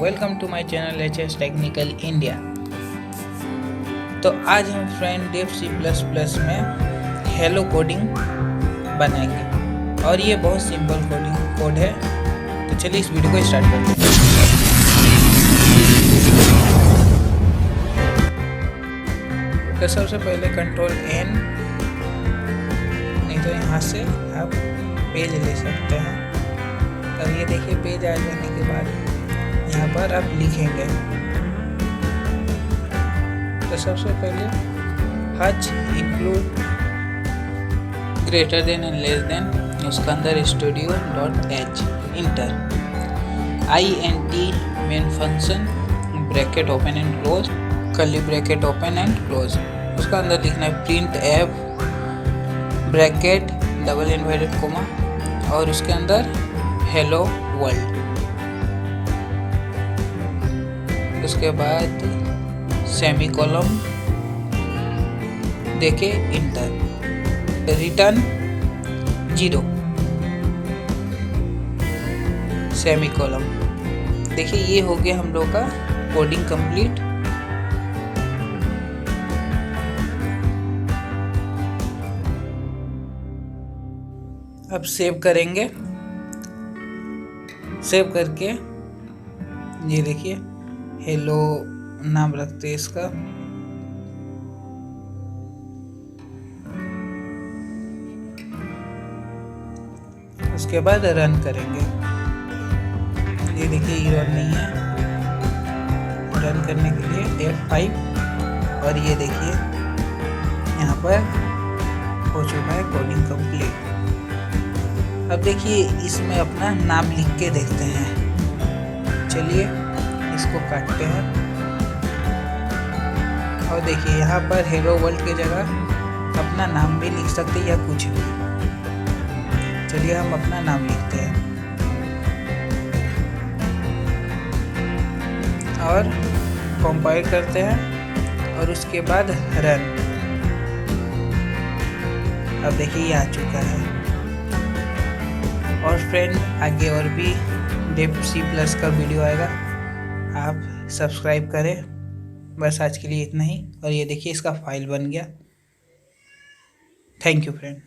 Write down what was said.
Welcome to my channel HS technical India. तो आज हम friend Dev C plus plus में हेलो कोडिंग बनाएंगे और ये बहुत सिंपल कोड है। तो चलिए इस वीडियो को स्टार्ट करते हैं। तो सबसे पहले कंट्रोल N, नहीं तो यहाँ से आप पेज ले सकते हैं। अब ये देखिए पेज आ जाने के बाद यहाँ पर आप लिखेंगे। तो सबसे पहले Hutch include greater than and less than, उसका अंदर studio.h inter int main function bracket open and close curly bracket open and close, उसका अंदर लिखना है print F bracket double inverted coma और उसके अंदर हेलो वर्ल्ड। उसके बाद सेमी कॉलम देके इंटर रिटर्न 0 सेमी कॉलम। देखिए ये हो गया हम लोग का कोडिंग कंप्लीट। अब सेव करेंगे। सेव करके ये देखिए हेलो नाम रखते हैं इसका। उसके बाद रन करेंगे। ये देखिए एरर नहीं है। रन करने के लिए F5 और ये देखिए यहाँ पर हो चुका है कोडिंग कंप्लीट। अब देखिए इसमें अपना नाम लिख के देखते हैं। चलिए इसको काटते हैं और देखिए यहाँ पर हेलो वर्ल्ड की जगह अपना नाम भी लिख सकते हैं या कुछ भी। चलिए हम अपना नाम लिखते हैं और कंपाइल करते हैं और उसके बाद रन। अब देखिए ये आ चुका है। और फ्रेंड आगे और भी डेव सी प्लस का वीडियो आएगा, आप सब्सक्राइब करें। बस आज के लिए इतना ही। और ये देखिए इसका फाइल बन गया। Thank you friend.